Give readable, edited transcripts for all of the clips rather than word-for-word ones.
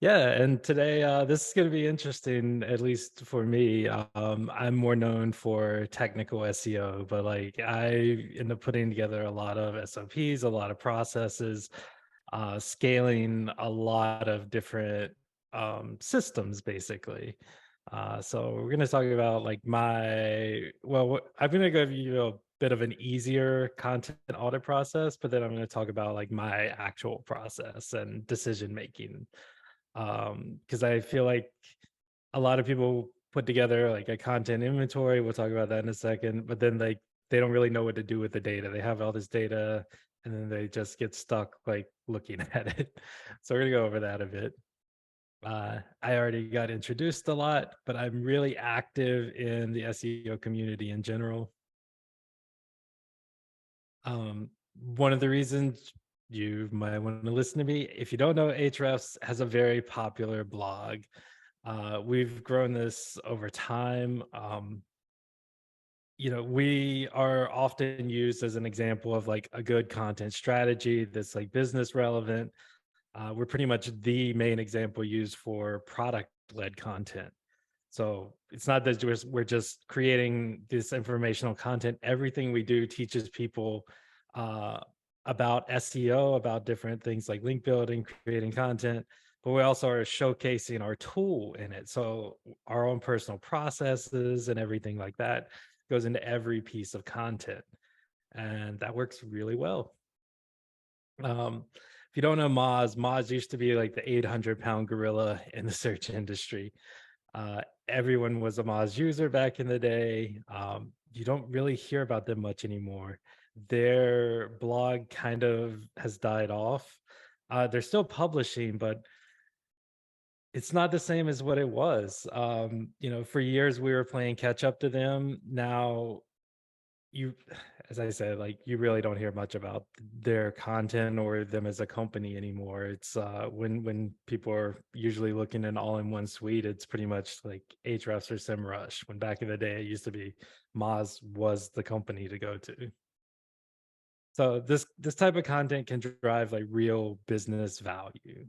Yeah, and today this is going to be interesting, at least for me. I'm more known for technical SEO, but like I end up putting together a lot of SOPs, a lot of processes, scaling a lot of different systems, basically. So we're going to talk about like I'm going to give you a bit of an easier content audit process, but then I'm going to talk about like my actual process and decision making, because I feel like a lot of people put together like a content inventory. We'll talk about that in a second, but then like they don't really know what to do with the data. They have all this data and then they just get stuck like looking at it. So we're gonna go over that a bit. I already got introduced a lot, but I'm really active in the SEO community in general. One of the reasons you might want to listen to me, if you don't know, Ahrefs has a very popular blog. We've grown this over time. We are often used as an example of like a good content strategy that's like business relevant. We're pretty much the main example used for product led content. So it's not that we're just creating this informational content. Everything we do teaches people uh, about SEO, about different things like link building, creating content, but we also are showcasing our tool in it. So our own personal processes and everything like that goes into every piece of content. And that works really well. If you don't know Moz used to be like the 800-pound gorilla in the search industry. Everyone was a Moz user back in the day. You don't really hear about them much anymore. Their blog kind of has died off. They're still publishing, but it's not the same as what it was. For years we were playing catch up to them. Now you as I said, like you really don't hear much about their content or them as a company anymore. It's when people are usually looking in all-in-one suite, it's pretty much like Ahrefs or SEMrush. When back in the day it used to be Moz was the company to go to. So this type of content can drive like real business value.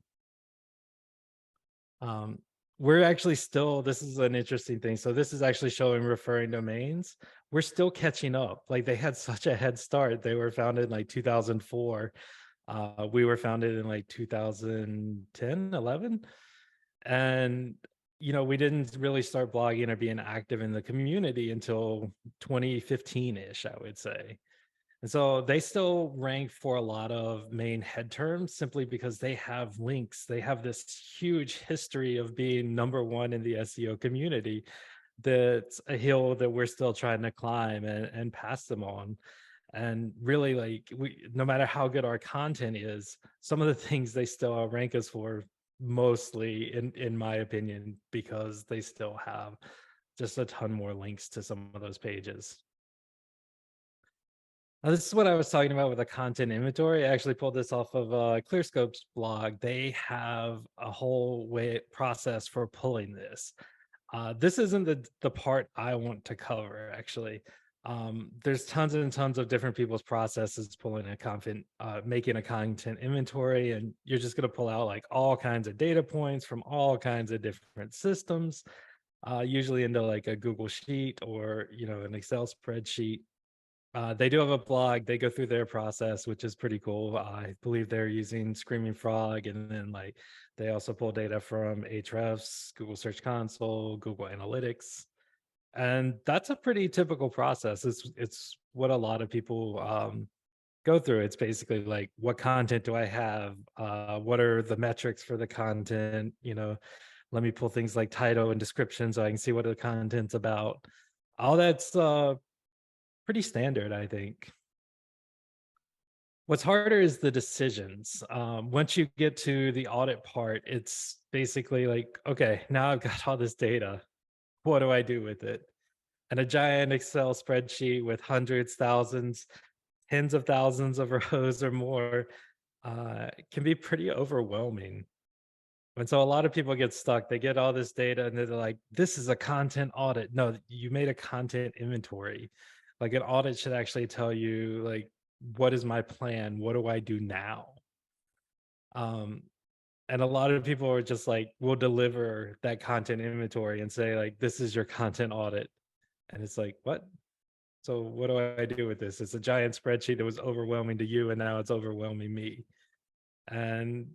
Um, we're actually still, this is an interesting thing. So this is actually showing referring domains. We're still catching up. Like they had such a head start. They were founded in like 2004. We were founded in like 2010, 11. And, we didn't really start blogging or being active in the community until 2015-ish, I would say. And so they still rank for a lot of main head terms simply because they have links. They have this huge history of being number one in the SEO community. That's a hill that we're still trying to climb and pass them on. And really, like, no matter how good our content is, some of the things they still rank us for, mostly in my opinion, because they still have just a ton more links to some of those pages. Now, this is what I was talking about with the content inventory. I actually pulled this off of ClearScope's blog. They have a whole way process for pulling this. This isn't the part I want to cover, actually. There's tons and tons of different people's processes pulling a content, making a content inventory, and you're just going to pull out like all kinds of data points from all kinds of different systems, usually into like a Google Sheet or an Excel spreadsheet. They do have a blog. They go through their process, which is pretty cool. I believe they're using Screaming Frog, and then like they also pull data from Ahrefs, Google Search Console, Google Analytics, and that's a pretty typical process. It's what a lot of people go through. It's basically like, what content do I have? What are the metrics for the content? Let me pull things like title and description so I can see what the content's about. All that's pretty standard, I think. What's harder is the decisions. Once you get to the audit part, it's basically like, okay, now I've got all this data. What do I do with it? And a giant Excel spreadsheet with hundreds, thousands, tens of thousands of rows or more can be pretty overwhelming. And so a lot of people get stuck. They get all this data and they're like, this is a content audit. No, you made a content inventory. Like an audit should actually tell you, like, what is my plan? What do I do now? Um, And a lot of people are just like, will deliver that content inventory and say like, this is your content audit. And it's like, what? So what do I do with this? It's a giant spreadsheet that was overwhelming to you, and now it's overwhelming me. And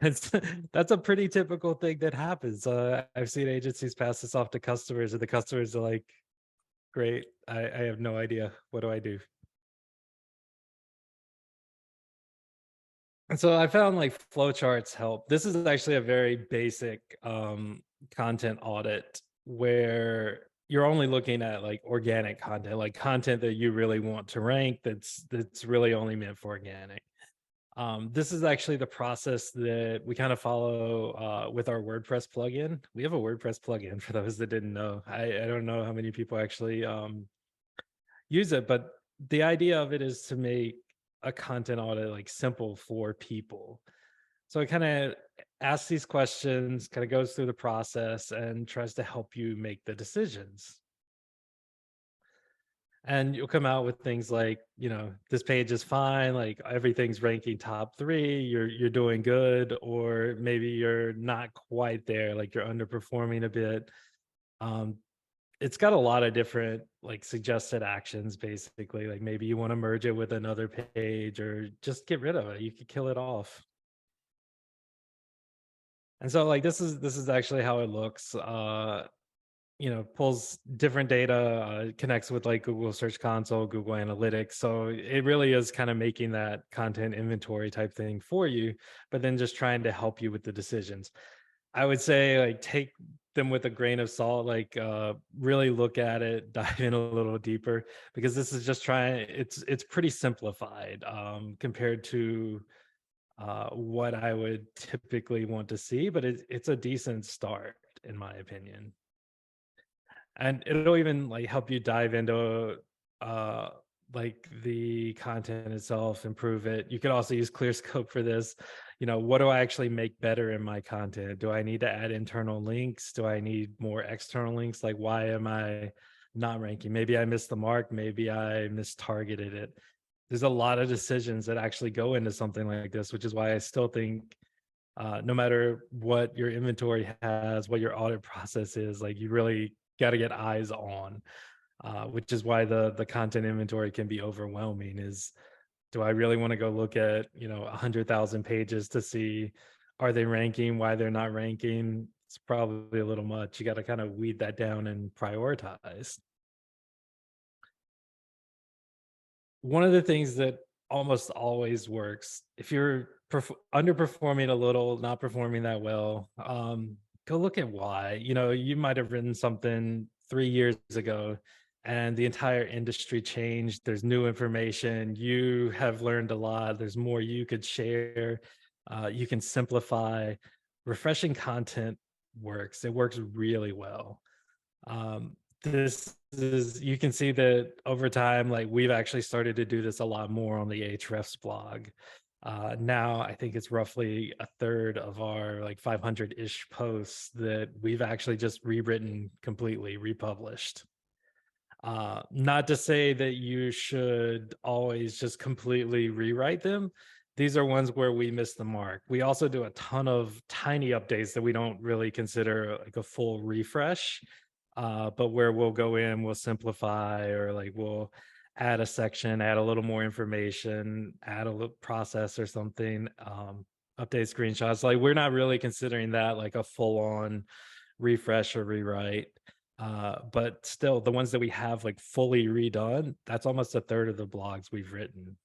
that's that's a pretty typical thing that happens. I've seen agencies pass this off to customers, and the customers are like, "Great, I have no idea. What do I do?" And so I found like flowcharts help. This is actually a very basic content audit where you're only looking at like organic content, like content that you really want to rank. That's really only meant for organic. This is actually the process that we kind of follow with our WordPress plugin. We have a WordPress plugin for those that didn't know. I don't know how many people actually use it, but the idea of it is to make a content audit like simple for people. So it kind of asks these questions, kind of goes through the process and tries to help you make the decisions. And you'll come out with things like, this page is fine, like everything's ranking top 3, you're doing good, or maybe you're not quite there, like you're underperforming a bit. Um, it's got a lot of different like suggested actions, basically. Like maybe you want to merge it with another page or just get rid of it. You could kill it off. And so like this is actually how it looks. Pulls different data, connects with like Google Search Console, Google Analytics. So it really is kind of making that content inventory type thing for you, but then just trying to help you with the decisions. I would say like take them with a grain of salt, like really look at it, dive in a little deeper, because this is just trying, it's pretty simplified compared to what I would typically want to see, but it's a decent start in my opinion. And it'll even like help you dive into uh like the content itself, improve it. You could also use ClearScope for this. What do I actually make better in my content? Do I need to add internal links? Do I need more external links? Like, why am I not ranking? Maybe I missed the mark, maybe I mistargeted it. There's a lot of decisions that actually go into something like this, which is why I still think no matter what your inventory has, what your audit process is, like you really got to get eyes on, which is why the content inventory can be overwhelming. Is, do I really want to go look at 100,000 pages to see are they ranking, why they're not ranking? It's probably a little much. You got to kind of weed that down and prioritize. One of the things that almost always works, if you're underperforming a little, not performing that well, go look at why. You might have written something 3 years ago and the entire industry changed. There's new information. You have learned a lot. There's more you could share. You can simplify. Refreshing content works. It works really well. This is, you can see that over time, like we've actually started to do this a lot more on the Ahrefs blog. Now I think it's roughly a third of our like 500-ish posts that we've actually just rewritten completely, republished. Not to say that you should always just completely rewrite them. These are ones where we miss the mark. We also do a ton of tiny updates that we don't really consider like a full refresh, but where we'll go in, we'll simplify, or like we'll add a section, add a little more information, add a little process or something, update screenshots. Like we're not really considering that like a full on refresh or rewrite. But still, the ones that we have like fully redone, that's almost a third of the blogs we've written.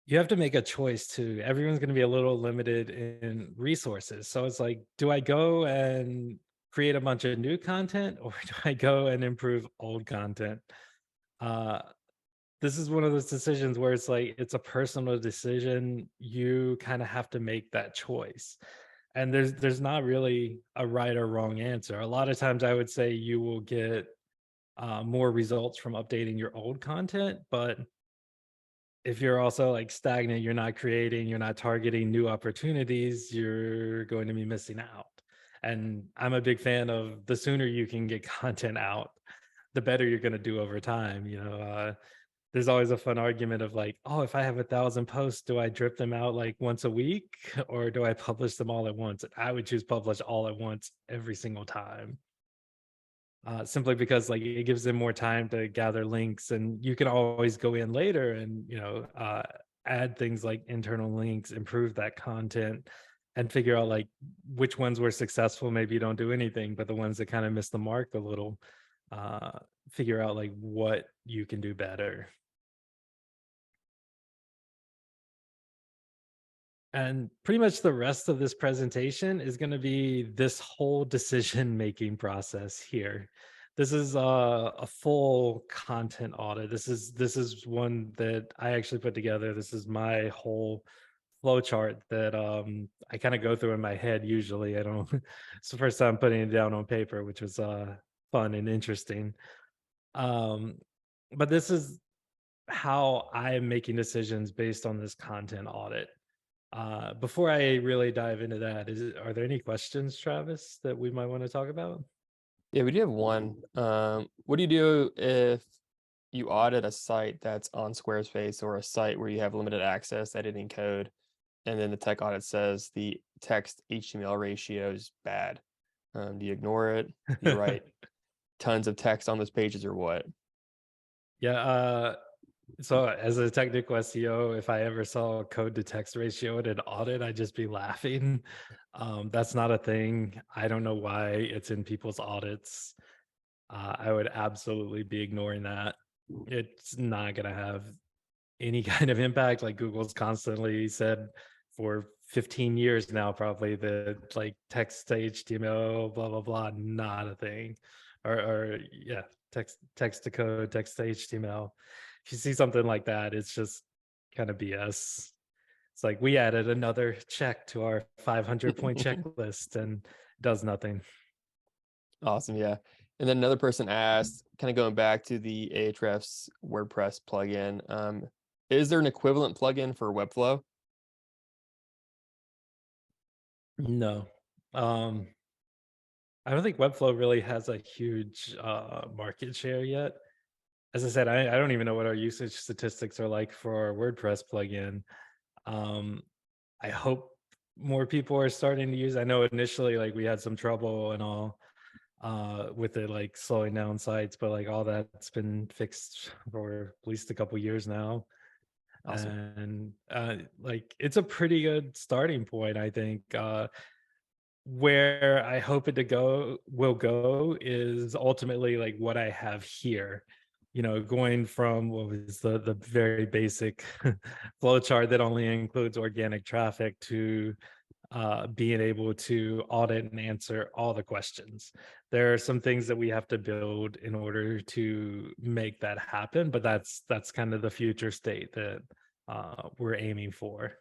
You have to make a choice too. Everyone's going to be a little limited in resources. So it's like, do I go and create a bunch of new content, or do I go and improve old content? Uh, this is one of those decisions where it's like, it's a personal decision. You kind of have to make that choice. And there's not really a right or wrong answer. A lot of times I would say you will get more results from updating your old content, but if you're also like stagnant, you're not creating, you're not targeting new opportunities, you're going to be missing out. And I'm a big fan of the sooner you can get content out, the better you're going to do over time. there's always a fun argument of like, oh, if I have 1,000 posts, do I drip them out like once a week or do I publish them all at once? And I would choose publish all at once every single time. Simply because like it gives them more time to gather links, and you can always go in later and add things like internal links, improve that content, and figure out like which ones were successful. Maybe you don't do anything, but the ones that kind of miss the mark a little, uh, figure out like what you can do better. And pretty much the rest of this presentation is going to be this whole decision making process here. This is a full content audit. This is one that I actually put together. This is my whole flow chart that I kind of go through in my head usually. I don't it's the first time putting it down on paper, which was fun and interesting. Um but this is how I'm making decisions based on this content audit. Before I really dive into that, are there any questions, Travis, that we might want to talk about? Yeah, we do have one. What do you do if you audit a site that's on Squarespace or a site where you have limited access editing code, and then the tech audit says the text HTML ratio is bad? Do you ignore it? Do you write tons of text on those pages or what? Yeah. So as a technical SEO, if I ever saw a code to text ratio in an audit, I'd just be laughing. That's not a thing. I don't know why it's in people's audits. I would absolutely be ignoring that. It's not going to have any kind of impact. Like Google's constantly said for 15 years now, probably, that like text to HTML, blah, blah, blah, not a thing. Or yeah, text to code, text to HTML. If you see something like that, it's just kind of BS. It's like we added another check to our 500-point checklist and it does nothing. Awesome, yeah. And then another person asked, kind of going back to the Ahrefs WordPress plugin, is there an equivalent plugin for Webflow? No. Um, I don't think Webflow really has a huge market share yet. As I said, I don't even know what our usage statistics are like for our WordPress plugin. Um, I hope more people are starting to use. I know initially, like we had some trouble and all with it, like slowing down sites, but like all that's been fixed for at least a couple years now. Awesome. And like it's a pretty good starting point, I think. Where I hope it to go will go is ultimately like what I have here. Going from what was the very basic flow chart that only includes organic traffic to being able to audit and answer all the questions. There are some things that we have to build in order to make that happen, but that's kind of the future state that we're aiming for.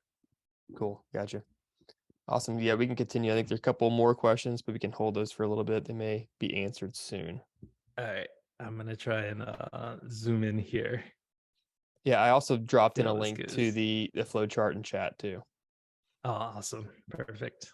Cool. Gotcha. Awesome. Yeah, we can continue. I think there's a couple more questions, but we can hold those for a little bit. They may be answered soon. All right, I'm gonna try and zoom in here. Yeah, I also dropped See in how a this link to goes. the flow chart in chat too. Oh, awesome, perfect.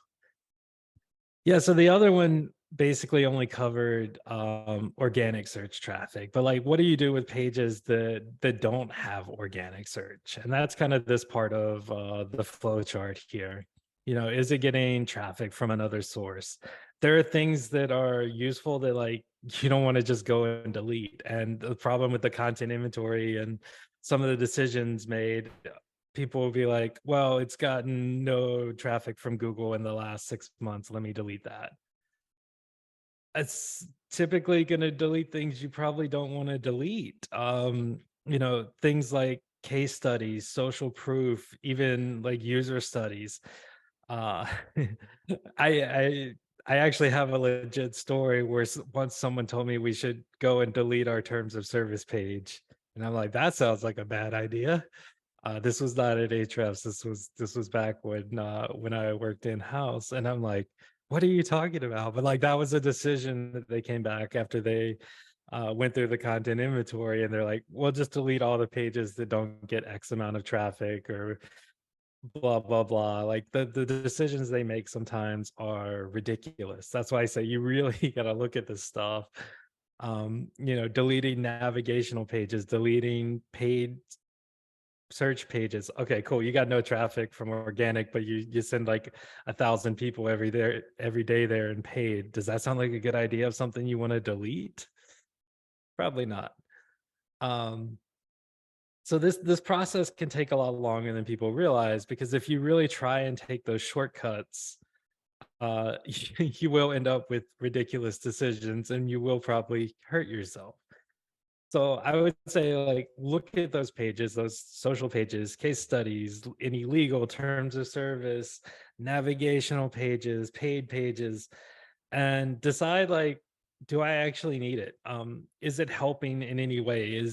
Yeah, so the other one basically only covered organic search traffic, but like what do you do with pages that don't have organic search? And that's kind of this part of the flow chart here. Is it getting traffic from another source? There are things that are useful that like you don't want to just go and delete. And the problem with the content inventory and some of the decisions made, people will be like, well, it's gotten no traffic from Google in the last 6 months. Let me delete that. It's typically going to delete things you probably don't want to delete. Things like case studies, social proof, even like user studies. Uh, I, I, I actually have a legit story where once someone told me we should go and delete our terms of service page. And I'm like, that sounds like a bad idea. This was not at Ahrefs. This was back when I worked in house, and I'm like, "What are you talking about?" But like that was a decision that they came back after they went through the content inventory, and they're like, "We'll just delete all the pages that don't get X amount of traffic or blah blah blah." Like the decisions they make sometimes are ridiculous. That's why I say you really got to look at this stuff. Deleting navigational pages, deleting paid search pages. Okay, cool. You got no traffic from organic, but you send like 1,000 people every day there and paid. Does that sound like a good idea of something you want to delete? Probably not. Um, so this process can take a lot longer than people realize, because if you really try and take those shortcuts, you will end up with ridiculous decisions and you will probably hurt yourself. So I would say, like, look at those pages, those social pages, case studies, any legal terms of service, navigational pages, paid pages, and decide, like, do I actually need it? Is it helping in any way?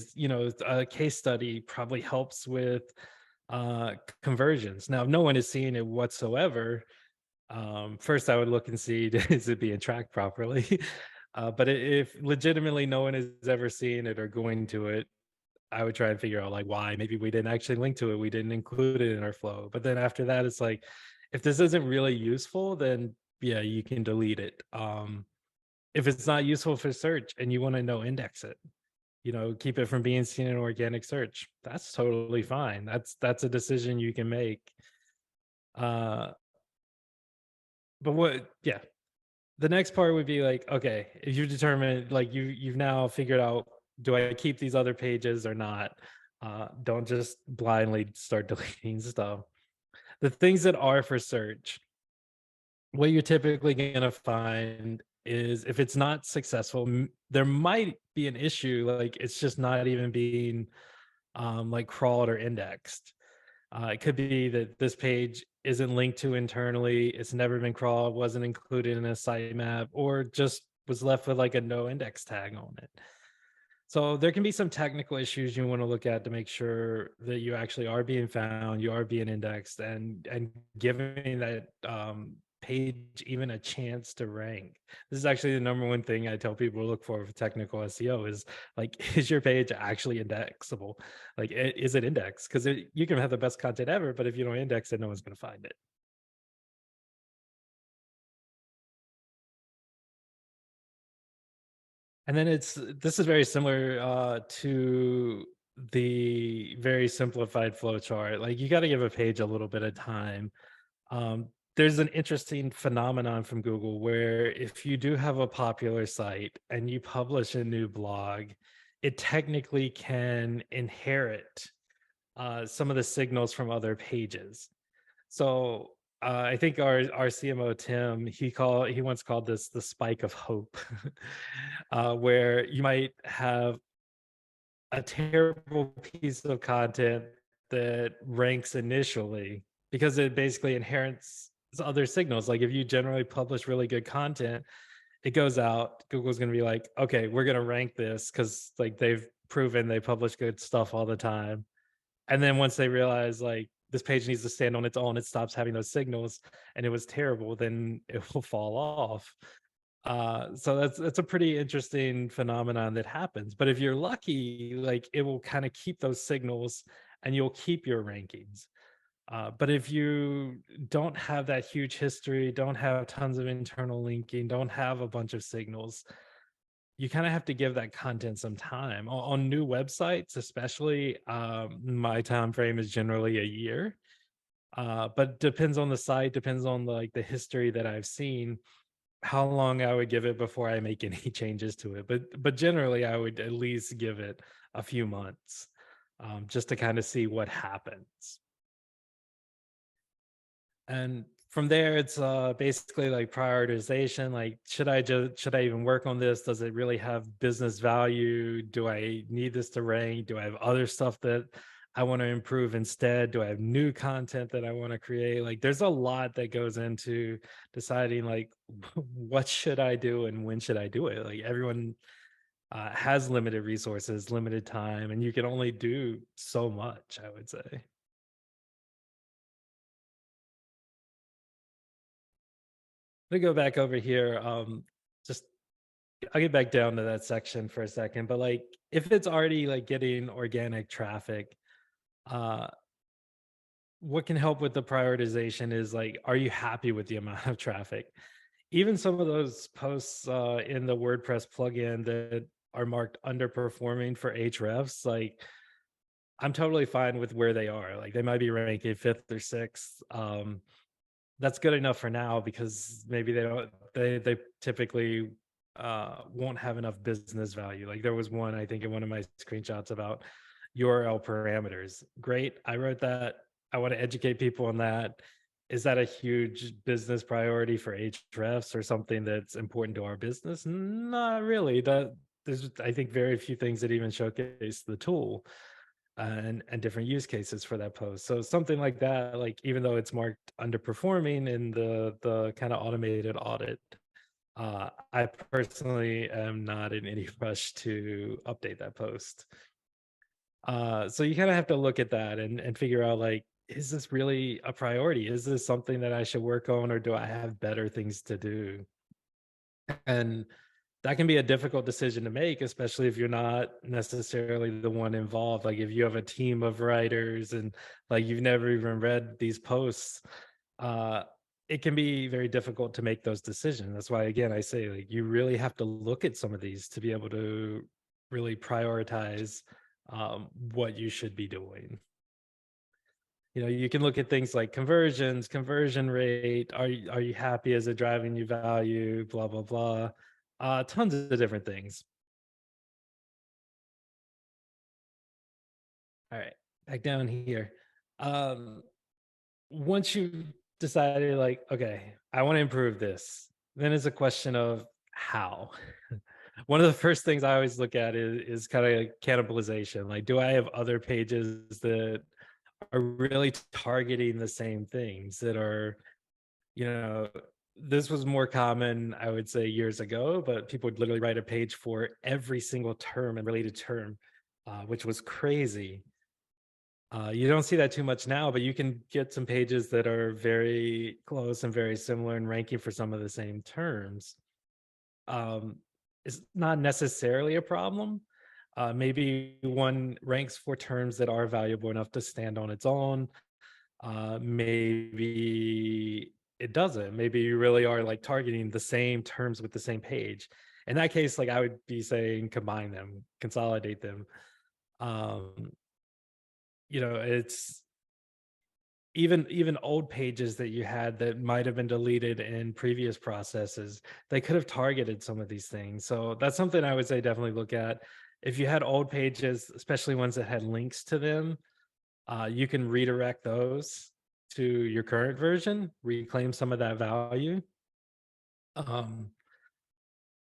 A case study probably helps with conversions. Now, if no one is seeing it whatsoever, first I would look and see is it being tracked properly. If legitimately no one is ever seeing it or going to it, I would try and figure out, like, why. Maybe we didn't actually link to it, we didn't include it in our flow. But then after that, it's like, if this isn't really useful, then yeah, you can delete it. If it's not useful for search and you want to no index it, keep it from being seen in organic search, that's totally fine. That's a decision you can make. uh but what Yeah, the next part would be like, okay, if you determine, like, you've now figured out, do I keep these other pages or not? Don't just blindly start deleting stuff. The things that are for search, what you're typically going to find is, if it's not successful, there might be an issue, like it's just not even being like crawled or indexed. It could be that this page isn't linked to internally, it's never been crawled, wasn't included in a sitemap, or just was left with like a no index tag on it. So there can be some technical issues you want to look at to make sure that you actually are being found, you are being indexed, and giving that page even a chance to rank. This is actually the number one thing I tell people to look for technical SEO is, like, is your page actually indexable? Like, is it indexed? Because you can have the best content ever, but if you don't index it, no one's going to find it. And then this is very similar to the very simplified flow chart. Like, you got to give a page a little bit of time. There's an interesting phenomenon from Google where, if you do have a popular site and you publish a new blog, it technically can inherit some of the signals from other pages. So I think our CMO Tim, he once called this the spike of hope, where you might have a terrible piece of content that ranks initially because it basically inherits other signals. Like, if you generally publish really good content, it goes out, Google's going to be like, okay, we're going to rank this because, like, they've proven they publish good stuff all the time. And then once they realize, like, this page needs to stand on its own, it stops having those signals, and it was terrible, then it will fall off. So that's a pretty interesting phenomenon that happens. But if you're lucky, like, it will kind of keep those signals and you'll keep your rankings. But if you don't have that huge history, don't have tons of internal linking, don't have a bunch of signals, you kind of have to give that content some time. On new websites, especially, my time frame is generally a year. But depends on the site, depends on like the history that I've seen, how long I would give it before I make any changes to it. But generally, I would at least give it a few months, just to kind of see what happens. And from there, it's basically like prioritization. Like, should I even work on this? Does it really have business value? Do I need this to rank? Do I have other stuff that I want to improve instead? Do I have new content that I want to create? Like, there's a lot that goes into deciding, like, what should I do and when should I do it? Like, everyone has limited resources, limited time, and you can only do so much, I would say. Let me go back over here. Just I'll get back down to that section for a second. But, like, if it's already like getting organic traffic, uh, what can help with the prioritization is, like, are you happy with the amount of traffic? Even some of those posts in the WordPress plugin that are marked underperforming for Ahrefs, like I'm totally fine with where they are. Like they might be ranking fifth or sixth. That's good enough for now because maybe they typically won't have enough business value. Like there was one, I think, in one of my screenshots about URL parameters. Great. I wrote that. I want to educate people on that. Is that a huge business priority for Ahrefs or something that's important to our business? Not really. There's, I think, very few things that even showcase the tool and different use cases for that post. So something like that, like even though it's marked underperforming in the kind of automated audit, I personally am not in any rush to update that post. So you kind of have to look at that and figure out, like, is this really a priority? Is this something that I should work on, or do I have better things to do? And that can be a difficult decision to make, especially if you're not necessarily the one involved. Like if you have a team of writers and like you've never even read these posts, uh, it can be very difficult to make those decisions. That's why, again, I say like you really have to look at some of these to be able to really prioritize what you should be doing. You know, you can look at things like conversions, conversion rate. Are you happy? Is it driving you value? Blah blah blah. Tons of different things. All right, back down here. Um, Once you decided, like, okay, I want to improve this, then it's a question of how. One of the first things I always look at is kind of cannibalization. Like, do I have other pages that are really targeting the same things that are, you know, this was more common, I would say, years ago, but people would literally write a page for every single term and related term, which was crazy. You don't see that too much now, but you can get some pages that are very close and very similar in ranking for some of the same terms. Um, it's not necessarily a problem. Maybe one ranks for terms that are valuable enough to stand on its own. Maybe it doesn't. Maybe you really are like targeting the same terms with the same page. In that case, like I would be saying, combine them, consolidate them. Um, it's even old pages that you had that might have been deleted in previous processes, they could have targeted some of these things. So that's something I would say definitely look at. If you had old pages, especially ones that had links to them, you can redirect those to your current version, reclaim some of that value. um,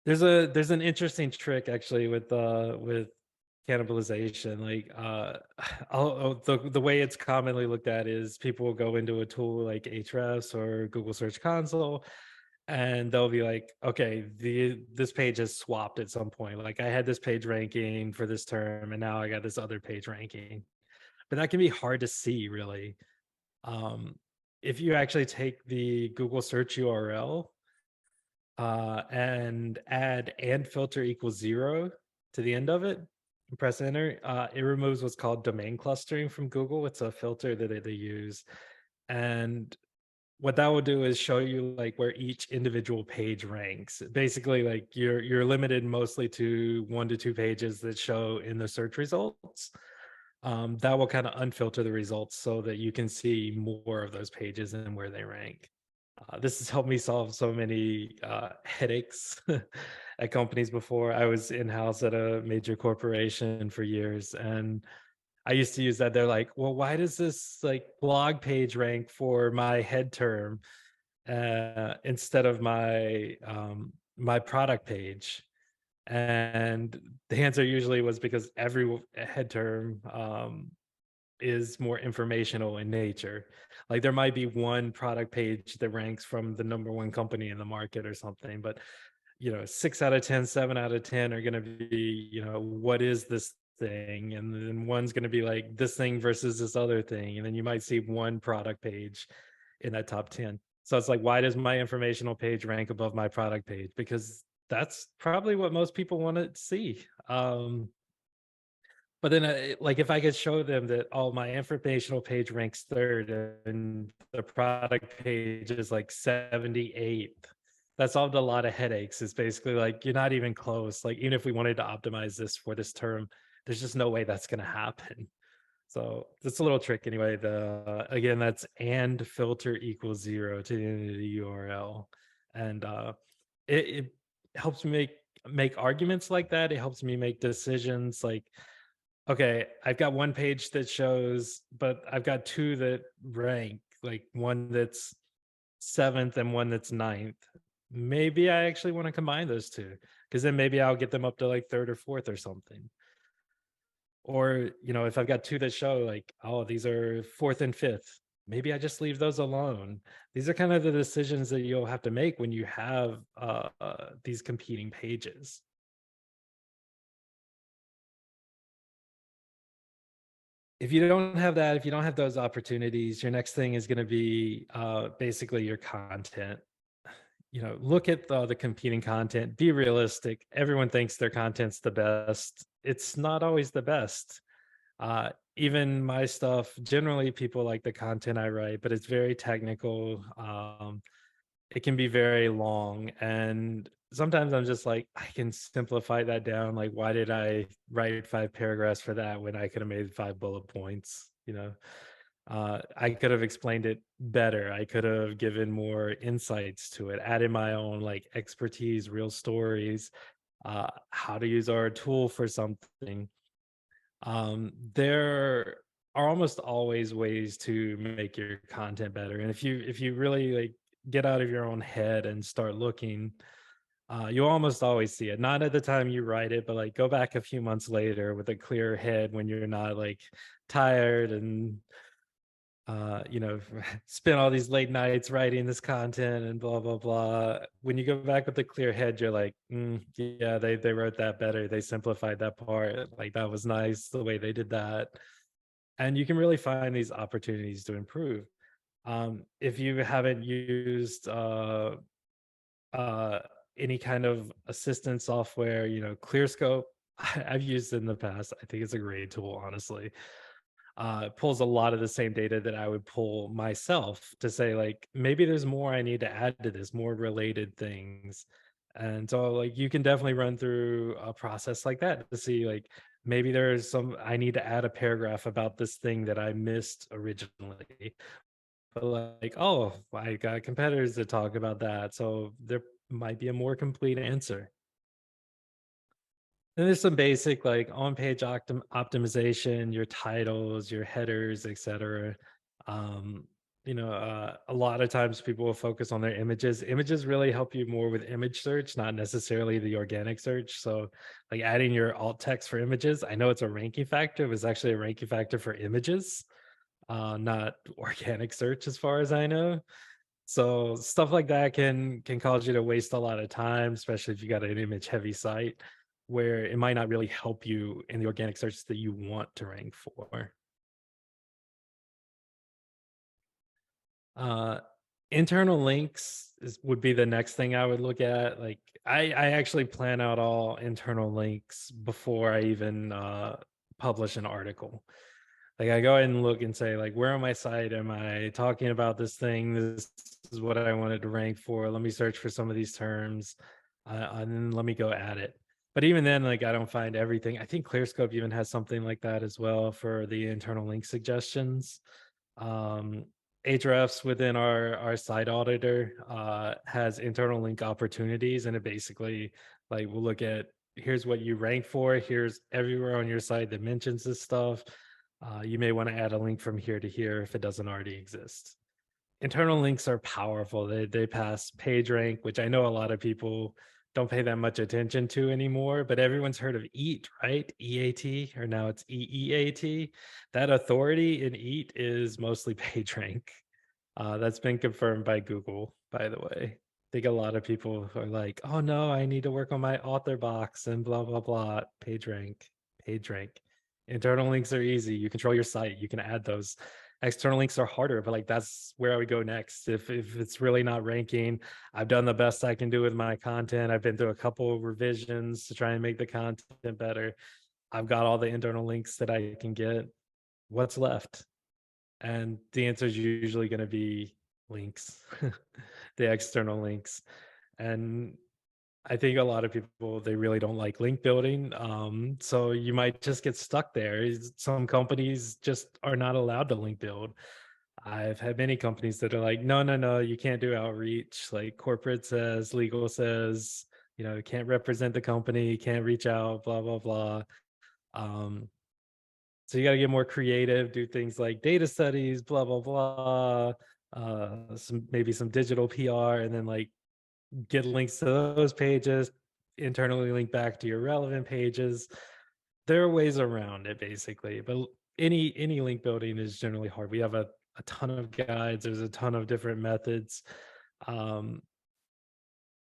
there's an interesting trick actually with cannibalization. Like the way it's commonly looked at is people will go into a tool like Ahrefs or Google Search Console, and they'll be like, okay, this page has swapped at some point. Like I had this page ranking for this term, and now I got this other page ranking. But that can be hard to see, really. Um, if you actually take the Google search URL and add and filter equals 0 to the end of it and press enter, it removes what's called domain clustering from Google. It's a filter that they use. And what that will do is show you like where each individual page ranks. Basically, like you're limited mostly to 1 to 2 pages that show in the search results. That will kind of unfilter the results so that you can see more of those pages and where they rank. This has helped me solve so many headaches at companies before. I was in-house at a major corporation for years, and I used to use that. They're like, well, why does this like blog page rank for my head term instead of my product page? And the answer usually was because every head term is more informational in nature. Like there might be one product page that ranks from the number one company in the market or something, but 6 out of 10, 7 out of 10 are going to be, what is this thing? And then one's going to be like this thing versus this other thing. And then you might see one product page in that top 10. So it's like, why does my informational page rank above my product page? Because that's probably what most people want to see. But then, like, if I could show them that, oh, my informational page ranks third and the product page is like 78th, that solved a lot of headaches. It's basically like you're not even close. Like even if we wanted to optimize this for this term, there's just no way that's going to happen. So that's a little trick anyway. The again, that's and filter equals 0 to the end of the URL, and it helps me make arguments like that. It helps me make decisions like, okay, I've got one page that shows, but I've got two that rank, like one that's seventh and one that's ninth. Maybe I actually want to combine those two because then maybe I'll get them up to like third or fourth or something. Or, if I've got two that show like, oh, these are fourth and fifth, maybe I just leave those alone. These are kind of the decisions that you'll have to make when you have these competing pages. If you don't have that, if you don't have those opportunities, your next thing is going to be basically your content. Look at the competing content, be realistic. Everyone thinks their content's the best. It's not always the best. Even my stuff, generally people like the content I write, but it's very technical. It can be very long. And sometimes I'm just like, I can simplify that down. Like, why did I write 5 paragraphs for that when I could have made 5 bullet points? I could have explained it better. I could have given more insights to it, added my own like expertise, real stories, how to use our tool for something. There are almost always ways to make your content better. And if you really like get out of your own head and start looking, you'll almost always see it. Not at the time you write it, but like go back a few months later with a clear head when you're not like tired and spend all these late nights writing this content and blah blah blah. When you go back with a clear head, you're like, yeah, they wrote that better. They simplified that part. Like that was nice the way they did that. And you can really find these opportunities to improve. If you haven't used uh, any kind of assistant software, ClearScope, I've used it in the past. I think it's a great tool, honestly. Pulls a lot of the same data that I would pull myself to say, like, maybe there's more I need to add to this, more related things. And so, like, you can definitely run through a process like that to see, like, maybe there's I need to add a paragraph about this thing that I missed originally. But, like, oh, I got competitors that talk about that. So there might be a more complete answer. And there's some basic like on-page optimization, your titles, your headers, etc. Um, a lot of times people will focus on their images. Images really help you more with image search, not necessarily the organic search. So, like adding your alt text for images, I know it's a ranking factor. It was actually a ranking factor for images, not organic search, as far as I know. So stuff like that can cause you to waste a lot of time, especially if you got an image heavy site where it might not really help you in the organic search that you want to rank for. Uh, Internal links would be the next thing I would look at. Like I actually plan out all internal links before I even publish an article. Like I go ahead and look and say, like, where on my site am I talking about this thing? This is what I wanted to rank for. Let me search for some of these terms, and then let me go add it. But even then, like, I don't find everything. I think ClearScope even has something like that as well for the internal link suggestions. Um, Ahrefs within our site auditor has internal link opportunities, and it basically like will look at, here's what you rank for. Here's everywhere on your site that mentions this stuff. You may want to add a link from here to here if it doesn't already exist. Internal links are powerful. They pass PageRank, which I know a lot of people don't pay that much attention to anymore, but everyone's heard of EAT, right? EAT, or now it's EEAT. That authority in EAT is mostly PageRank. That's been confirmed by Google, by the way. I think a lot of people are like, oh no, I need to work on my author box and blah, blah, blah. PageRank, PageRank. Internal links are easy. You control your site. You can add those. External links are harder, but like that's where I would go next. If it's really not ranking, I've done the best I can do with my content. I've been through a couple of revisions to try and make the content better. I've got all the internal links that I can get. What's left? And the answer is usually going to be links, the external links. And I think a lot of people, they really don't like link building. So you might just get stuck there. Some companies just are not allowed to link build. I've had many companies that are like, no, no, no, you can't do outreach. Like corporate says, legal says, you can't represent the company, can't reach out, blah, blah, blah. Um, so you got to get more creative, do things like data studies, blah, blah, blah. Maybe some digital PR, and then like get links to those pages, internally link back to your relevant pages. There are ways around it basically, but any link building is generally hard. We have a ton of guides, there's a ton of different methods. Um,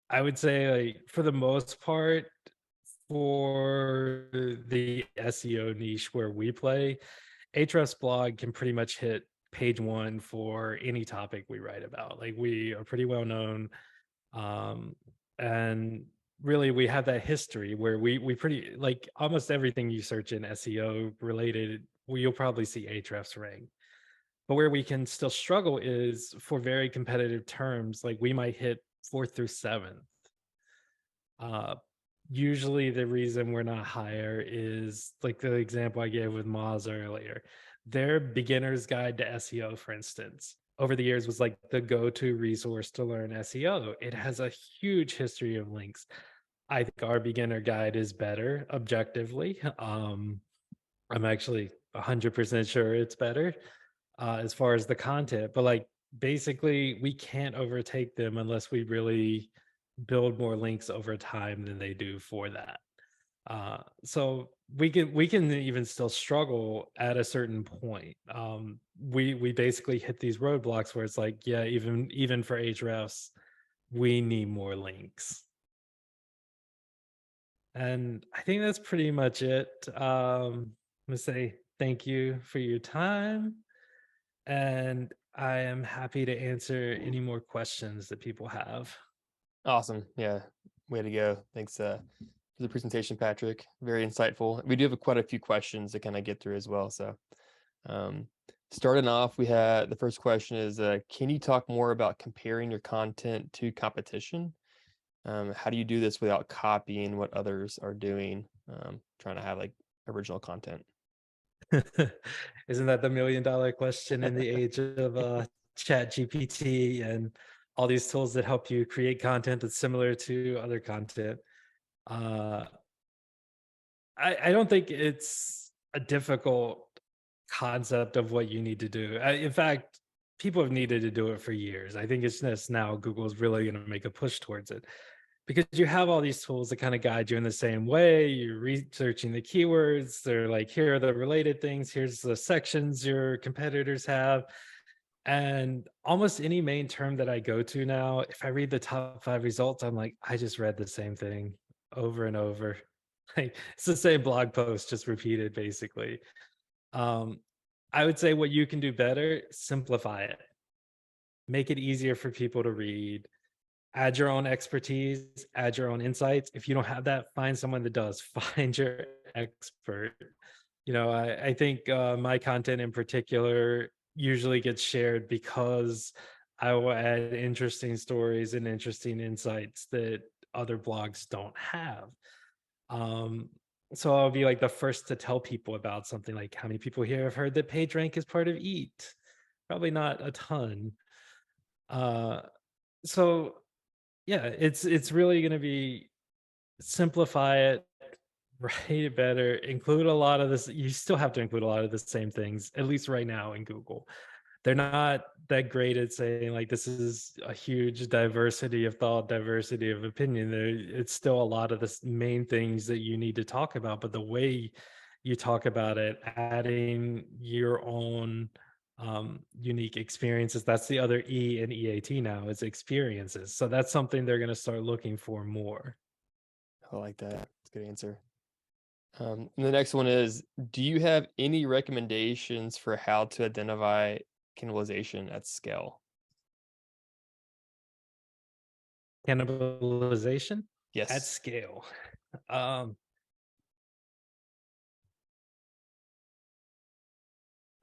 I would say like for the most part, for the SEO niche where we play, Ahrefs blog can pretty much hit page one for any topic we write about. Like we are pretty well known. um and really we have that history where we pretty like almost everything you search in SEO related, you'll probably see Ahrefs rank. But where we can still struggle is for very competitive terms, like we might hit fourth through seventh. uh Usually the reason we're not higher is like the example I gave with Moz earlier. Their beginner's guide to SEO, for instance, over the years was like the go-to resource to learn SEO. It has a huge history of links. I think our beginner guide is better objectively. I'm actually 100% sure it's better as far as the content, but like basically we can't overtake them unless we really build more links over time than they do for that. So we can even still struggle at a certain point. We basically hit these roadblocks where it's like, yeah, even for Ahrefs, we need more links. And I think that's pretty much it. I'm gonna say thank you for your time, and I am happy to answer any more questions that people have. Awesome. Yeah. Way to go. Thanks for the presentation, Patrick. Very insightful. We do have quite a few questions to kind of get through as well. So, um, starting off, we had the first question is can you talk more about comparing your content to competition? How do you do this without copying what others are doing? Trying to have like original content. Isn't that the $1 million question in the age of chat GPT and all these tools that help you create content that's similar to other content? uh I don't think it's a difficult concept of what you need to do. In fact, people have needed to do it for years. I think it's just now Google's really going to make a push towards it because you have all these tools that kind of guide you in the same way. You're researching the keywords. They're like, here are the related things. Here's the sections your competitors have. And almost any main term that I go to now, if I read the top 5 results, I'm like, I just read the same thing over and over. Like it's the same blog post, just repeated basically. Um, I would say what you can do better, simplify it, make it easier for people to read, add your own expertise, add your own insights. If you don't have that, find someone that does. Find your expert. I think my content in particular usually gets shared because I will add interesting stories and interesting insights that other blogs don't have. Um, so I'll be like the first to tell people about something. Like, how many people here have heard that PageRank is part of Eat? Probably not a ton. Uh, so yeah, it's really going to be simplify it, write it better, include a lot of this. You still have to include a lot of the same things, at least right now in Google. They're not that great at saying like this is a huge diversity of thought, diversity of opinion. It's still a lot of the main things that you need to talk about, but the way you talk about it, adding your own unique experiences. That's the other E in EAT now, is experiences. So that's something they're going to start looking for more. I like that. That's a good answer. And the next one is, do you have any recommendations for how to identify cannibalization at scale? Cannibalization at Yes. scale. Um,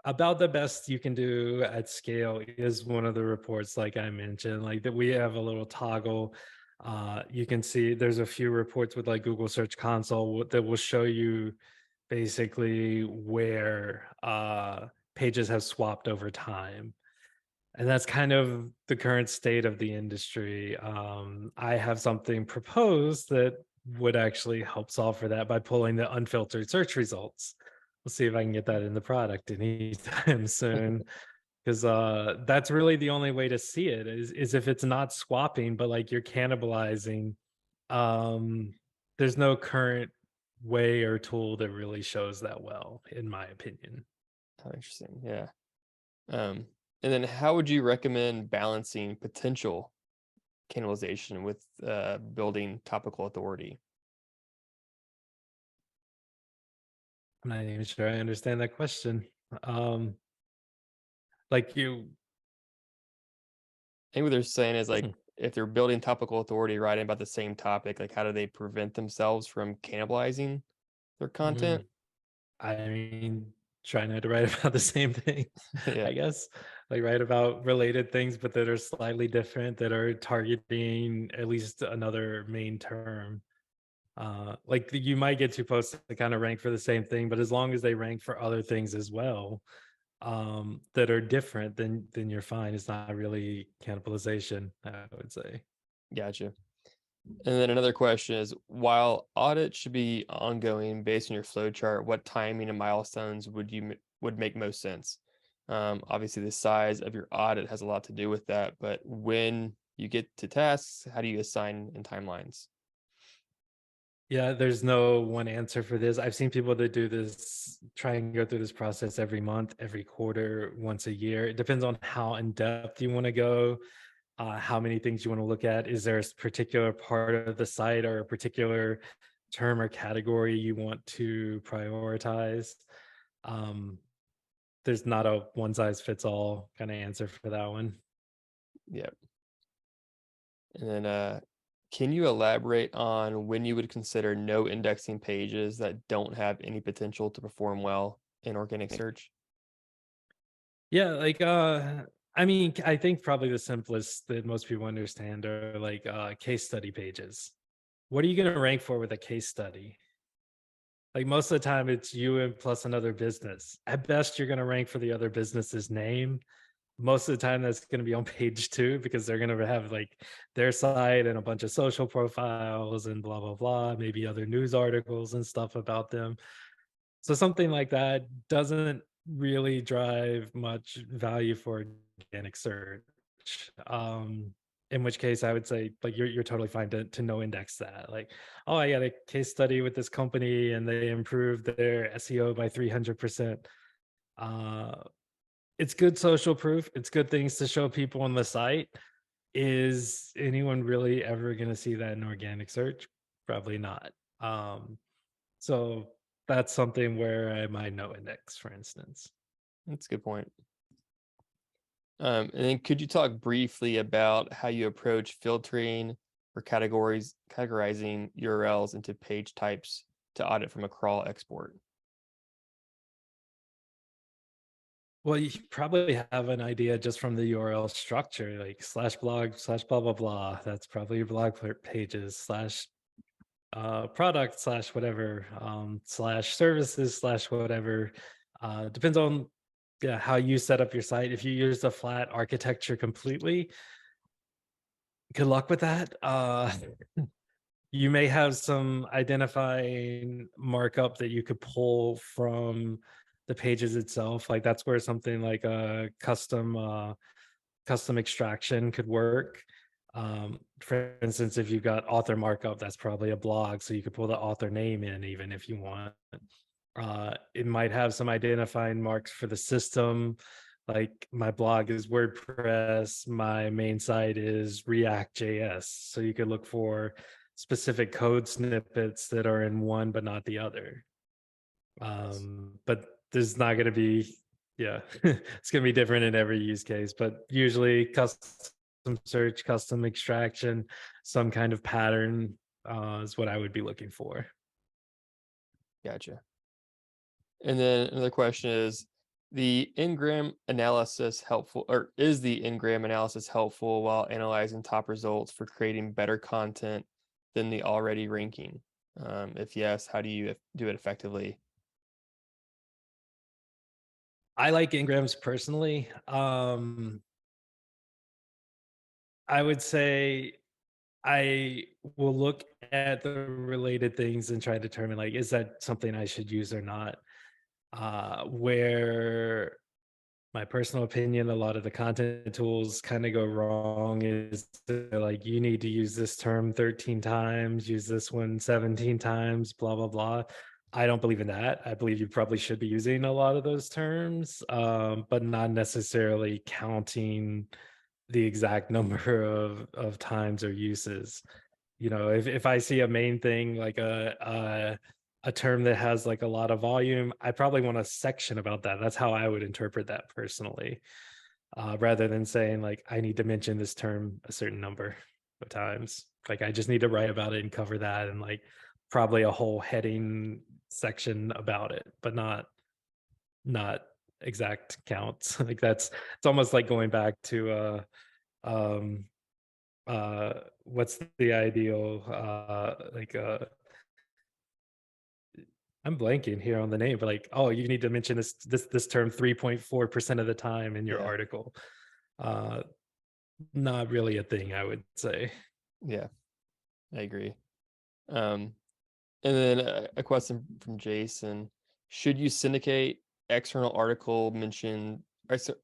about the best you can do at scale is one of the reports, like I mentioned, like that we have a little toggle. You can see there's a few reports with like Google Search Console that will show you basically where pages have swapped over time. And that's kind of the current state of the industry. I have something proposed that would actually help solve for that by pulling the unfiltered search results. We'll see if I can get that in the product anytime soon. Because that's really the only way to see it is if it's not swapping, but like you're cannibalizing. Um, there's no current way or tool that really shows that well, in my opinion. Oh, interesting. Yeah. Um, and then how would you recommend balancing potential cannibalization with building topical authority? I'm not even sure I understand that question. Um, like you, I think what they're saying is like if they're building topical authority writing about the same topic, like how do they prevent themselves from cannibalizing their content? mm, I mean, try not to write about the same thing, Yeah. I guess. Like write about related things, but that are slightly different, that are targeting at least another main term. Like you might get two posts that kind of rank for the same thing, but as long as they rank for other things as well, that are different, then you're fine. It's not really cannibalization, I would say. Gotcha. And then another question is, while audit should be ongoing based on your flow chart, what timing and milestones would make most sense? Obviously, the size of your audit has a lot to do with that, but when you get to tasks, how do you assign in timelines? Yeah, there's no one answer for this. I've seen people that do this, try and go through this process every month, every quarter, once a year. It depends on how in depth you want to go, how many things you want to look at. Is there a particular part of the site or a particular term or category you want to prioritize? Um, there's not a one size fits all kind of answer for that one. Yeah. And then, can you elaborate on when you would consider no indexing pages that don't have any potential to perform well in organic search? Yeah, like I mean, I think probably the simplest that most people understand are like case study pages. What are you going to rank for with a case study? Like most of the time it's you and plus another business. At best you're going to rank for the other business's name. Most of the time that's going to be on page 2 because they're going to have like their site and a bunch of social profiles and blah blah blah, maybe other news articles and stuff about them. So something like that doesn't really drive much value for organic search. In which case I would say like you're totally fine to no index that. Like, oh, I got a case study with this company and they improved their SEO by 300%. Uh, it's good social proof. It's good things to show people on the site. Is anyone really ever going to see that in organic search? Probably not. So that's something where I might no index, for instance. That's a good point. And then could you talk briefly about how you approach filtering or categorizing URLs into page types to audit from a crawl export? Well, you probably have an idea just from the URL structure, like slash blog slash blah blah blah. That's probably your blog pages slash product slash whatever slash services slash whatever. Depends on yeah how you set up your site. If you use the flat architecture completely, good luck with that. You may have some identifying markup that you could pull from the pages itself. Like that's where something like a custom extraction could work. For instance, if you've got author markup, that's probably a blog, so you could pull the author name in even if you want. It might have some identifying marks for the system. Like my blog is WordPress, my main site is React.js. So you could look for specific code snippets that are in one but not the other. Yes. But there's not going to be, yeah, it's going to be different in every use case. But usually, custom search, custom extraction, some kind of pattern is what I would be looking for. Gotcha. And then another question is, The Ngram analysis helpful, or is the Ngram analysis helpful while analyzing top results for creating better content than the already ranking? If yes, how do you do it effectively? I like Ingrams personally. I would say I will look at the related things and try to determine, like, is that something I should use or not? Where my personal opinion, a lot of the content tools kind of go wrong is they're like, you need to use this term 13 times, use this one 17 times, blah, blah, blah. I don't believe in that. I believe you probably should be using a lot of those terms, but not necessarily counting the exact number of times or uses. You know, if I see a main thing like a term that has like a lot of volume, I probably want a section about that. That's how I would interpret that personally, rather than saying like I need to mention this term a certain number of times. Like I just need to write about it and cover that, and like probably a whole heading section about it, but not exact counts. Like that's it's almost like going back to um what's the ideal I'm blanking here on the name, but like, oh, you need to mention this term 3.4% of the time in your Yeah, article. Uh Not really a thing, I would say. yeah, I agree. Um, and then a question from Jason: should you syndicate external article mention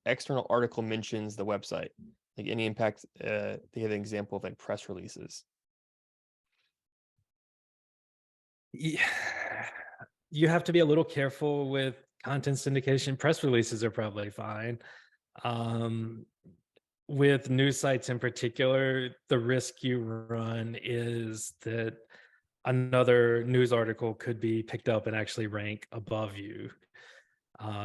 external article mentions the website? Like any impact? They have an example of like press releases. Yeah. You have to be a little careful with content syndication. Press releases are probably fine. Um with news sites in particular, the risk you run is that another news article could be picked up and actually rank above you.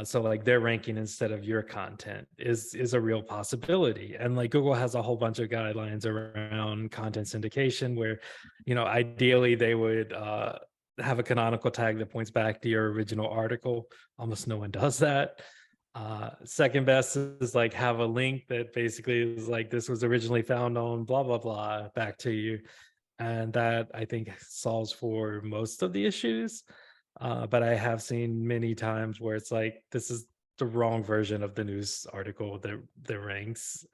So like their ranking instead of your content is a real possibility. And like Google has a whole bunch of guidelines around content syndication where, you know, ideally they would have a canonical tag that points back to your original article. Almost no one does that. Second best is like have a link that basically is like this was originally found on blah blah blah back to you, and that I think solves for most of the issues. But I have seen many times where it's like this is the wrong version of the news article that ranks.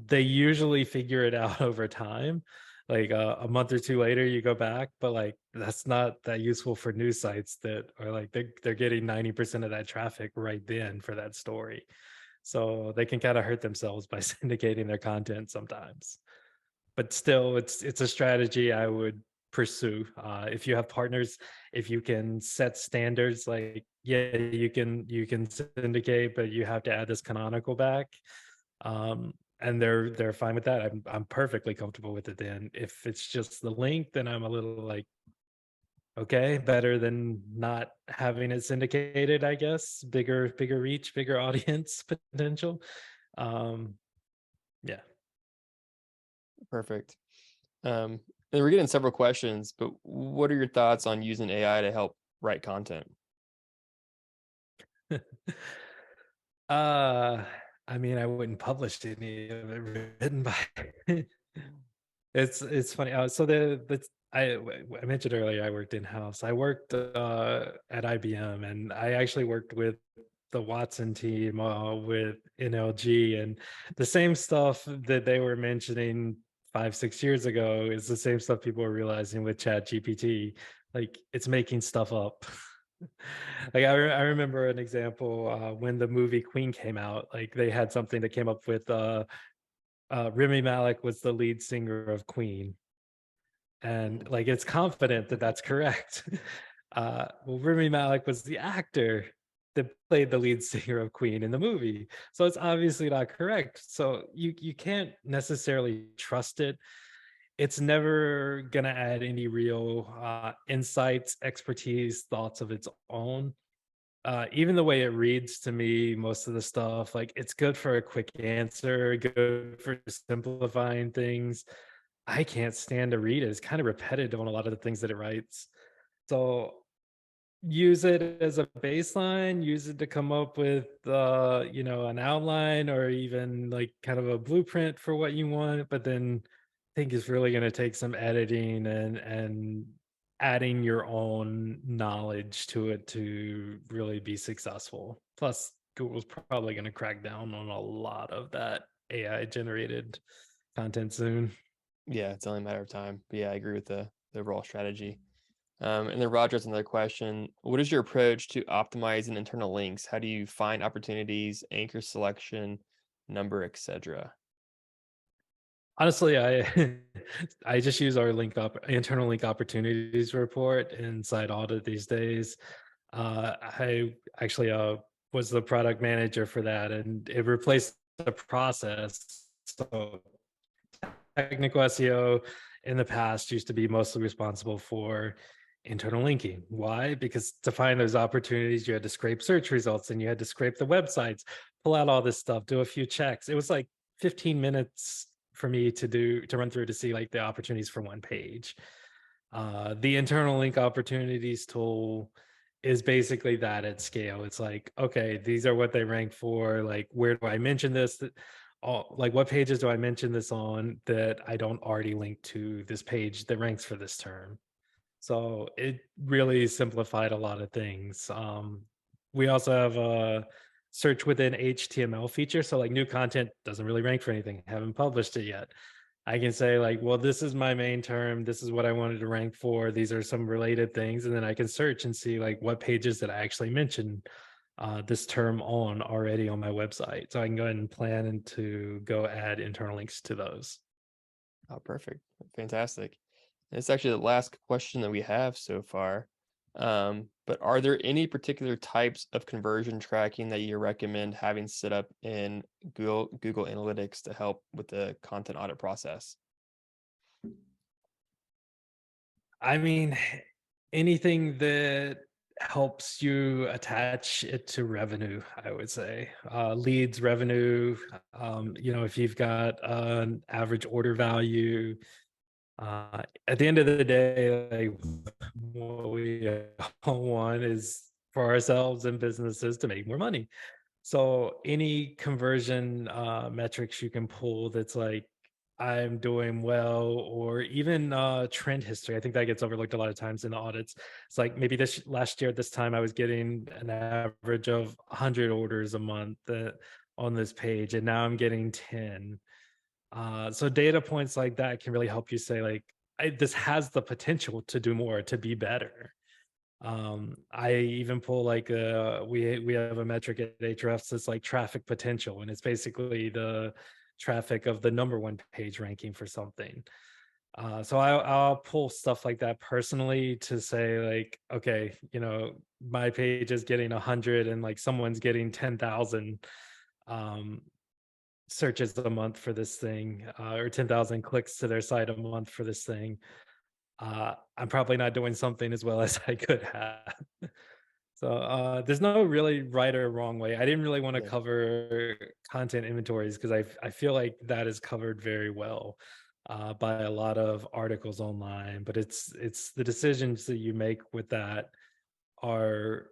They usually figure it out over time. Like a month or two later, you go back, but like that's not that useful for news sites that are like they're getting 90% of that traffic right then for that story. So they can kind of hurt themselves by syndicating their content sometimes. But still, it's a strategy I would pursue. If you have partners, if you can set standards, like yeah, you can syndicate, but you have to add this canonical back. And they're fine with that. I'm perfectly comfortable with it. Then if it's just the link, then I'm a little like, okay, better than not having it syndicated, I guess. Bigger reach, bigger audience potential. Um, yeah. Perfect. And we're getting several questions, but what are your thoughts on using AI to help write content? Uh, I mean, I wouldn't publish any of it written by. It's funny. So I mentioned earlier I worked in house. I worked at IBM, and I actually worked with the Watson team with NLG, and the same stuff that they were mentioning 5 6 years ago is the same stuff people are realizing with Chat GPT. Like it's making stuff up. Like I remember an example when the movie Queen came out. Like they had something that came up with Remy Malik was the lead singer of Queen, and Mm. like it's confident that that's correct. Well, Remy Malik was the actor that played the lead singer of Queen in the movie, so it's obviously not correct. So you can't necessarily trust it. It's never gonna add any real insights, expertise, thoughts of its own. Even the way it reads to me, most of the stuff, like it's good for a quick answer, good for simplifying things. I can't stand to read it. It's kind of repetitive on a lot of the things that it writes. So use it as a baseline, use it to come up with an outline or even like kind of a blueprint for what you want, but then I think it's really going to take some editing and adding your own knowledge to it to really be successful. Plus, Google's probably going to crack down on a lot of that AI generated content soon. Yeah, it's only a matter of time. But yeah, I agree with the overall strategy. And then Roger has another question. What is your approach to optimizing internal links? How do you find opportunities, anchor selection, number, etc.? Honestly, I I just use our internal link opportunities report inside Audit these days. I actually was the product manager for that, and it replaced the process. So technical SEO in the past used to be mostly responsible for internal linking. Why? Because to find those opportunities, you had to scrape search results and you had to scrape the websites, pull out all this stuff, do a few checks. It was like 15 minutes for me to run through to see like the opportunities for one page. The internal link opportunities tool is basically that at scale. It's like, okay, these are what they rank for. Like, where do I mention this? Like, what pages do I mention this on that I don't already link to this page that ranks for this term? So it really simplified a lot of things. We also have a search within HTML feature. So like new content doesn't really rank for anything. Haven't published it yet. I can say like, well, this is my main term. This is what I wanted to rank for. These are some related things. And then I can search and see like what pages that I actually mentioned this term on already on my website. So I can go ahead and plan and to go add internal links to those. Oh, perfect. Fantastic. And it's actually the last question that we have so far. But are there any particular types of conversion tracking that you recommend having set up in Google Analytics to help with the content audit process? I mean, anything that helps you attach it to revenue, I would say. Leads, revenue, if you've got an average order value, at the end of the day, like what we all want is for ourselves and businesses to make more money. So any conversion metrics you can pull that's like I'm doing well, or even trend history. I think that gets overlooked a lot of times in audits. It's like maybe this last year at this time I was getting an average of 100 orders a month on this page, and now I'm getting 10. So data points like that can really help you say like this has the potential to do more, to be better. I even pull like we have a metric at Ahrefs that's like traffic potential, and it's basically the traffic of the number one page ranking for something. So I'll pull stuff like that personally to say like, okay, my page is getting 100 and like someone's getting 10,000 um, searches a month for this thing, or 10,000 clicks to their site a month for this thing. I'm probably not doing something as well as I could have. So there's no really right or wrong way. I didn't really want to Yeah. cover content inventories because I feel like that is covered very well by a lot of articles online. But it's the decisions that you make with that are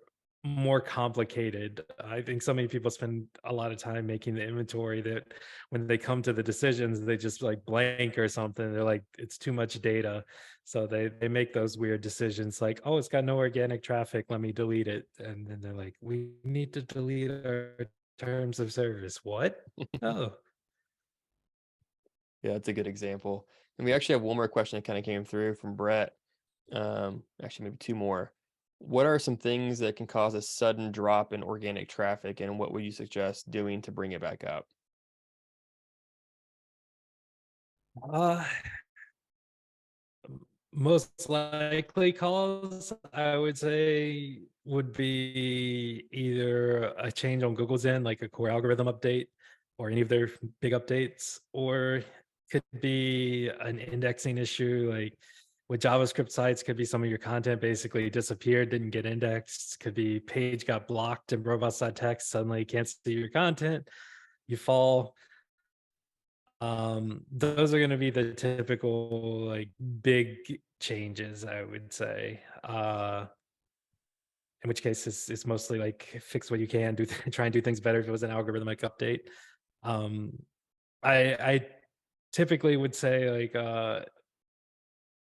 more complicated. I think so many people spend a lot of time making the inventory that when they come to the decisions, they just like blank or something. They're like, it's too much data. So they make those weird decisions like, oh, it's got no organic traffic. Let me delete it. And then they're like, we need to delete our terms of service. What? Oh, Yeah, that's a good example. And we actually have one more question that kind of came through from Brett. Actually, maybe two more. What are some things that can cause a sudden drop in organic traffic, and what would you suggest doing to bring it back up? uh, most likely cause I would say would be either a change on Google's end, like a core algorithm update, or any of their big updates, or could be an indexing issue. Like with JavaScript sites, could be some of your content basically disappeared, didn't get indexed. Could be page got blocked and robots.txt suddenly can't see your content. You fall. Those are going to be the typical like big changes, I would say. in which case it's mostly like fix what you can do, try and do things better if it was an algorithmic update. Um, I typically would say like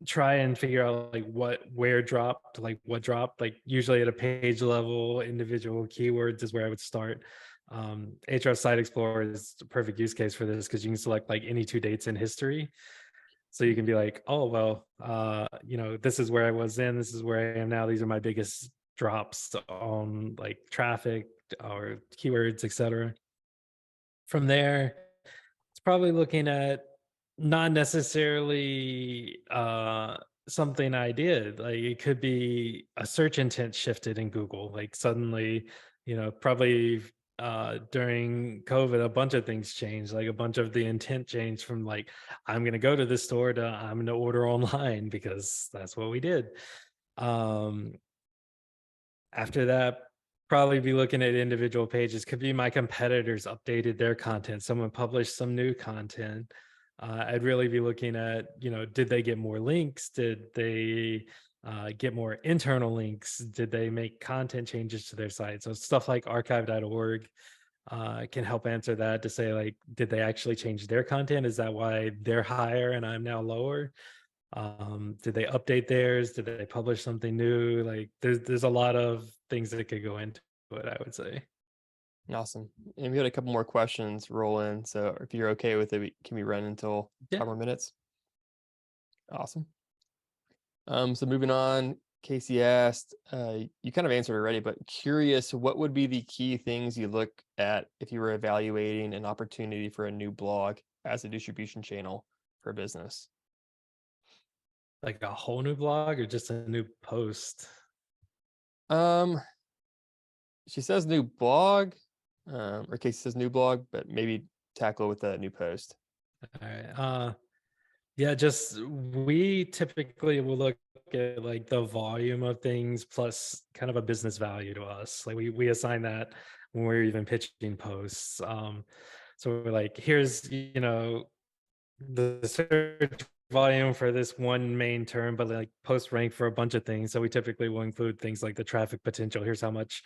try and figure out like where dropped, like what dropped, like usually at a page level, individual keywords is where I would start. Ahrefs Site Explorer is a perfect use case for this because you can select like any 2 dates in history. So you can be like, oh, well, this is where I was then, this is where I am now. These are my biggest drops on like traffic or keywords, etc. From there, it's probably looking at not necessarily something I did. Like it could be a search intent shifted in Google. Like suddenly, probably during COVID, a bunch of things changed. Like a bunch of the intent changed from like, I'm gonna go to this store to I'm gonna order online because that's what we did. Um, After that, probably be looking at individual pages. Could be my competitors updated their content. Someone published some new content. I'd really be looking at, did they get more links? Did they get more internal links? Did they make content changes to their site? So stuff like archive.org can help answer that to say like, did they actually change their content? Is that why they're higher and I'm now lower? Did they update theirs? Did they publish something new? Like there's a lot of things that could go into it, I would say. Awesome. And we had a couple more questions roll in. So if you're okay with it, can we run until Yeah. 5 more minutes? Awesome. So moving on, Casey asked, you kind of answered already, but curious, what would be the key things you look at if you were evaluating an opportunity for a new blog as a distribution channel for a business? Like a whole new blog or just a new post? Um, she says new blog, or Casey says new blog, but maybe tackle with a new post. All right. Yeah, just we typically will look at like the volume of things plus kind of a business value to us. Like we assign that when we're even pitching posts. So we're like, here's, the search volume for this one main term, but like post rank for a bunch of things. So we typically will include things like the traffic potential. Here's how much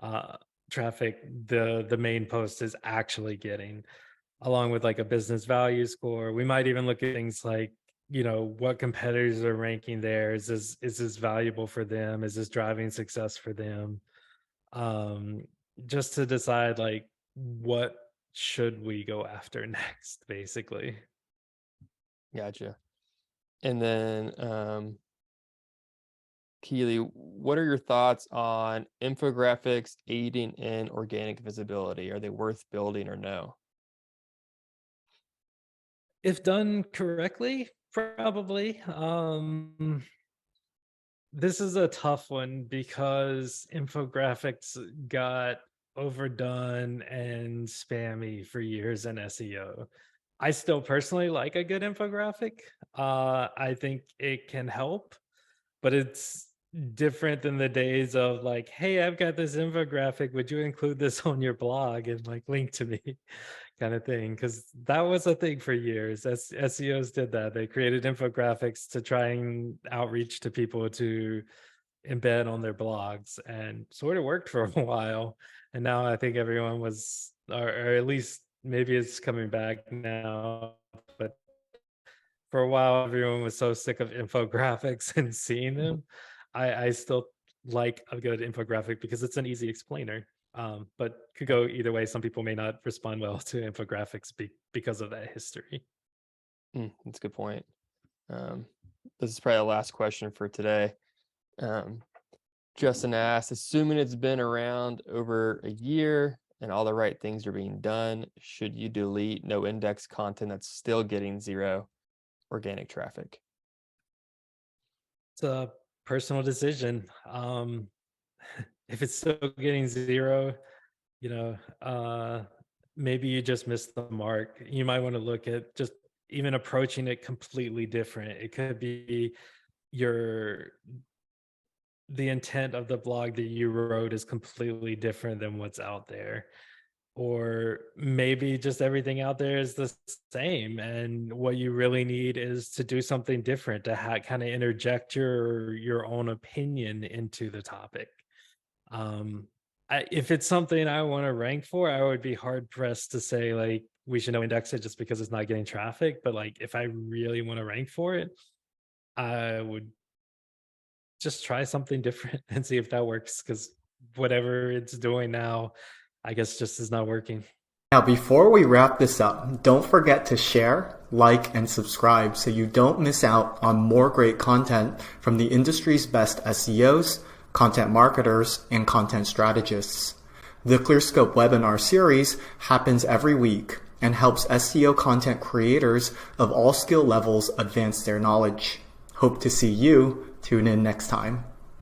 uh traffic the main post is actually getting, along with like a business value score. We might even look at things like, what competitors are ranking there. Is this valuable for them? Is this driving success for them? Um, just to decide like what should we go after next, basically. Gotcha. And then, Keely, what are your thoughts on infographics aiding in organic visibility? Are they worth building or no? If done correctly, probably. This is a tough one because infographics got overdone and spammy for years in SEO. I still personally like a good infographic. I think it can help, but it's different than the days of like, hey, I've got this infographic, would you include this on your blog and like link to me, kind of thing? Because that was a thing for years. SEOs did that. They created infographics to try and outreach to people to embed on their blogs, and sort of worked for a while. And now I think everyone was, or at least maybe it's coming back now, but for a while everyone was so sick of infographics and seeing them. I still like a good infographic because it's an easy explainer, but could go either way. Some people may not respond well to infographics because of that history. That's a good point. This is probably the last question for today. Justin asked, assuming it's been around over a year and all the right things are being done, should you delete no index content that's still getting zero organic traffic? It's a personal decision. If it's still getting zero, you know, maybe you just missed the mark. You might want to look at just even approaching it completely different. It could be your the intent of the blog that you wrote is completely different than what's out there, or maybe just everything out there is the same and what you really need is to do something different to kind of interject your own opinion into the topic. If it's something I want to rank for, I would be hard pressed to say like we should no index it just because it's not getting traffic. But like if I really want to rank for it, I would just try something different and see if that works, because whatever it's doing now, I guess just is not working. Now, before we wrap this up, don't forget to share, like, and subscribe so you don't miss out on more great content from the industry's best SEOs, content marketers, and content strategists. The ClearScope webinar series happens every week and helps SEO content creators of all skill levels advance their knowledge. Hope to see you. Tune in next time.